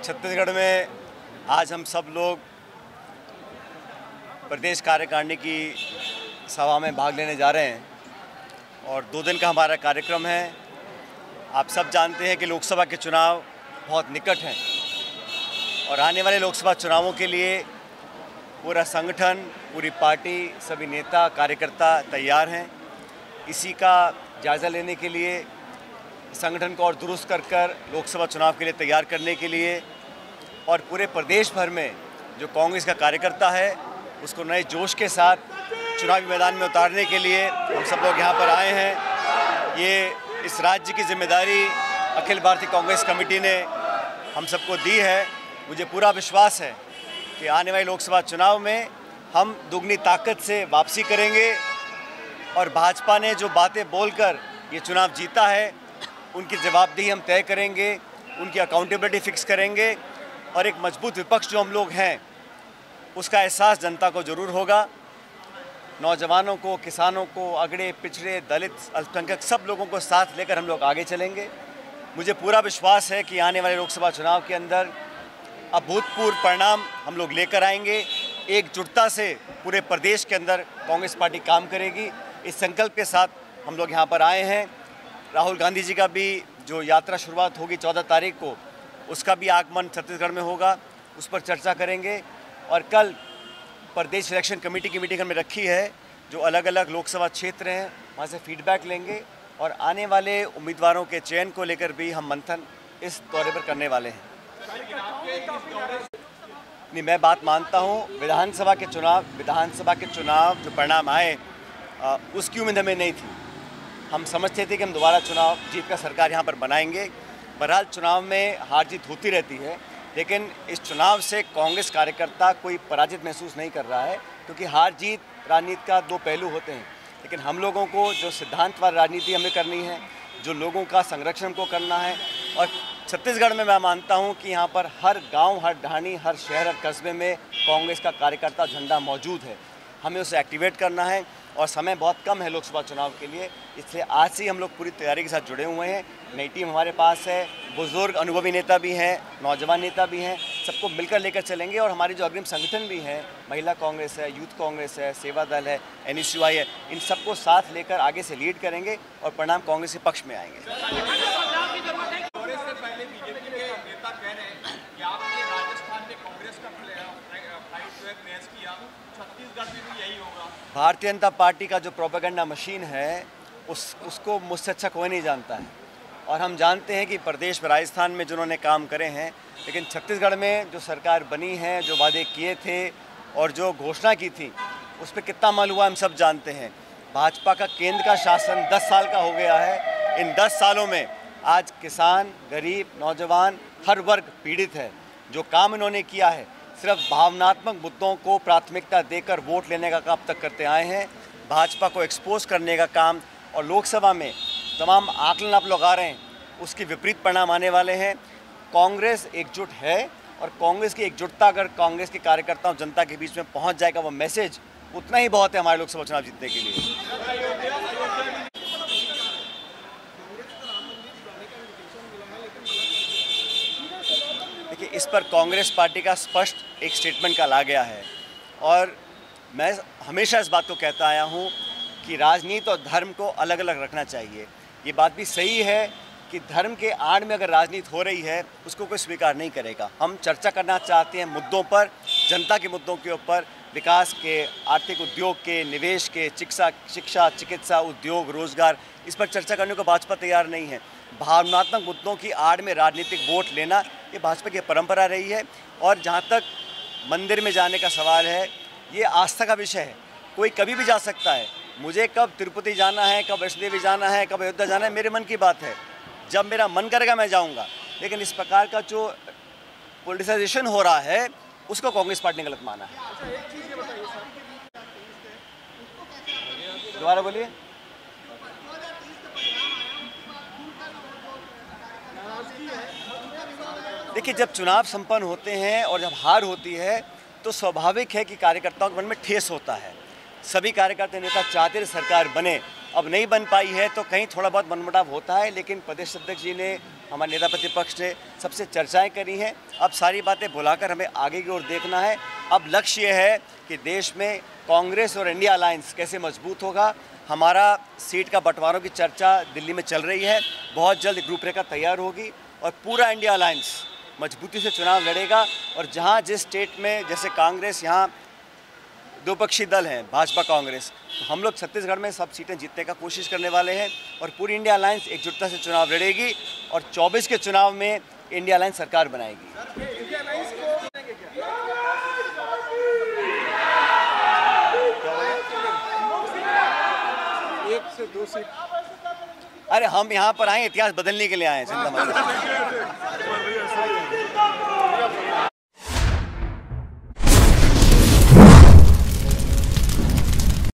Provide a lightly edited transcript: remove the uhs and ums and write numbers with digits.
छत्तीसगढ़ में आज हम सब लोग प्रदेश कार्यकारिणी की सभा में भाग लेने जा रहे हैं और 2 दिन का हमारा कार्यक्रम है। आप सब जानते हैं कि लोकसभा के चुनाव बहुत निकट हैं और आने वाले लोकसभा चुनावों के लिए पूरा संगठन, पूरी पार्टी, सभी नेता कार्यकर्ता तैयार हैं। इसी का जायज़ा लेने के लिए संगठन को और दुरुस्त कर लोकसभा चुनाव के लिए तैयार करने के लिए और पूरे प्रदेश भर में जो कांग्रेस का कार्यकर्ता है उसको नए जोश के साथ चुनावी मैदान में उतारने के लिए हम सब लोग यहाँ पर आए हैं। ये इस राज्य की जिम्मेदारी अखिल भारतीय कांग्रेस कमेटी ने हम सबको दी है। मुझे पूरा विश्वास है कि आने वाले लोकसभा चुनाव में हम दुगनी ताकत से वापसी करेंगे और भाजपा ने जो बातें बोलकर ये चुनाव जीता है उनकी जवाबदेही हम तय करेंगे, उनकी अकाउंटेबिलिटी फिक्स करेंगे और एक मजबूत विपक्ष जो हम लोग हैं उसका एहसास जनता को ज़रूर होगा। नौजवानों को, किसानों को, अगड़े पिछड़े, दलित, अल्पसंख्यक सब लोगों को साथ लेकर हम लोग आगे चलेंगे। मुझे पूरा विश्वास है कि आने वाले लोकसभा चुनाव के अंदर अभूतपूर्व परिणाम हम लोग लेकर आएंगे। एकजुटता से पूरे प्रदेश के अंदर कांग्रेस पार्टी काम करेगी, इस संकल्प के साथ हम लोग यहाँ पर आए हैं। राहुल गांधी जी का भी जो यात्रा शुरुआत होगी 14 तारीख को, उसका भी आगमन छत्तीसगढ़ में होगा, उस पर चर्चा करेंगे। और कल प्रदेश इलेक्शन कमेटी की मीटिंग हमने रखी है, जो अलग अलग लोकसभा क्षेत्र हैं वहाँ से फीडबैक लेंगे और आने वाले उम्मीदवारों के चयन को लेकर भी हम मंथन इस दौरे पर करने वाले हैं। नहीं, मैं बात मानता हूँ विधानसभा के चुनाव जो परिणाम आए उसकी उम्मीद हमें नहीं थी। हम समझते थे कि हम दोबारा चुनाव जीत कर सरकार यहाँ पर बनाएंगे। बहरहाल चुनाव में हार जीत होती रहती है, लेकिन इस चुनाव से कांग्रेस कार्यकर्ता कोई पराजित महसूस नहीं कर रहा है, क्योंकि हार जीत राजनीति का 2 पहलू होते हैं। लेकिन हम लोगों को जो सिद्धांतवाद राजनीति हमें करनी है, जो लोगों का संरक्षण को करना है, और छत्तीसगढ़ में मैं मानता हूं कि यहाँ पर हर गांव, हर ढाणी, हर शहर, हर कस्बे में कांग्रेस का कार्यकर्ता झंडा मौजूद है। हमें उसे एक्टिवेट करना है और समय बहुत कम है लोकसभा चुनाव के लिए, इसलिए आज से ही हम लोग पूरी तैयारी के साथ जुड़े हुए हैं। नई टीम हमारे पास है, बुजुर्ग अनुभवी नेता भी हैं, नौजवान नेता भी हैं, सबको मिलकर लेकर चलेंगे। और हमारे जो अग्रिम संगठन भी हैं, महिला कांग्रेस है, यूथ कांग्रेस है, सेवा दल है, NSUI है, इन सबको साथ लेकर आगे से लीड करेंगे और परिणाम कांग्रेस के पक्ष में आएंगे। भारतीय जनता पार्टी का जो प्रोपेगेंडा मशीन है उसको मुझसे अच्छा कोई नहीं जानता है। और हम जानते हैं कि प्रदेश में, राजस्थान में जिन्होंने काम करे हैं, लेकिन छत्तीसगढ़ में जो सरकार बनी है, जो वादे किए थे और जो घोषणा की थी, उस पर कितना अमल हुआ हम सब जानते हैं। भाजपा का केंद्र का शासन 10 साल का हो गया है। इन 10 सालों में आज किसान, गरीब, नौजवान, हर वर्ग पीड़ित है। जो काम इन्होंने किया है सिर्फ भावनात्मक मुद्दों को प्राथमिकता देकर वोट लेने का काम अब तक करते आए हैं। भाजपा को एक्सपोज करने का काम और लोकसभा में तमाम आकलन आप लोग आ रहे हैं, उसके विपरीत परिणाम आने वाले हैं। कांग्रेस एकजुट है और कांग्रेस की एकजुटता अगर कांग्रेस के कार्यकर्ताओं, जनता के बीच में पहुंच जाएगा, वो मैसेज उतना ही बहुत है हमारे लोकसभा चुनाव जीतने के लिए। देखिए, इस पर कांग्रेस पार्टी का स्पष्ट एक स्टेटमेंट कल आ गया है और मैं हमेशा इस बात को कहता आया हूँ कि राजनीति और धर्म को अलग अलग रखना चाहिए। ये बात भी सही है कि धर्म के आड़ में अगर राजनीति हो रही है उसको कोई स्वीकार नहीं करेगा। हम चर्चा करना चाहते हैं मुद्दों पर, जनता के मुद्दों के ऊपर, विकास के, आर्थिक उद्योग के, निवेश के, शिक्षा, चिकित्सा, उद्योग, रोजगार, इस पर चर्चा करने को भाजपा तैयार नहीं है। भावनात्मक मुद्दों की आड़ में राजनीतिक वोट लेना ये भाजपा की परंपरा रही है। और जहाँ तक मंदिर में जाने का सवाल है, ये आस्था का विषय है, कोई कभी भी जा सकता है। मुझे कब तिरुपति जाना है, कब वैष्णो देवी जाना है, कब अयोध्या जाना है, मेरे मन की बात है। जब मेरा मन करेगा मैं जाऊँगा। लेकिन इस प्रकार का जो पॉलिटिसाइजेशन हो रहा है उसको कांग्रेस पार्टी ने गलत माना है। दोबारा बोलिए। देखिए, जब चुनाव संपन्न होते हैं और जब हार होती है तो स्वाभाविक है कि कार्यकर्ताओं के मन में ठेस होता है। सभी कार्यकर्ता नेता चाहते थे सरकार बने, अब नहीं बन पाई है तो कहीं थोड़ा बहुत मनमुटाव होता है, लेकिन प्रदेश अध्यक्ष जी ने, हमारे नेता प्रतिपक्ष ने सबसे चर्चाएं करी हैं। अब सारी बातें भुलाकर हमें आगे की ओर देखना है। अब लक्ष्य ये है कि देश में कांग्रेस और इंडिया अलायंस कैसे मजबूत होगा। हमारा सीट का बंटवारों की चर्चा दिल्ली में चल रही है, बहुत जल्द एक रूपरेखा तैयार होगी और पूरा इंडिया अलायंस मजबूती से चुनाव लड़ेगा। और जहाँ जिस स्टेट में, जैसे कांग्रेस, यहाँ दो पक्षी दल हैं, भाजपा कांग्रेस, तो हम लोग छत्तीसगढ़ में सब सीटें जीतने का कोशिश करने वाले हैं और पूरी इंडिया अलायंस एकजुटता से चुनाव लड़ेगी और 24 के चुनाव में इंडिया अलायंस सरकार बनाएगी। एक से 2 सीट। अरे हम यहाँ पर आए इतिहास बदलने के लिए आए हैं, चिंता मत करो।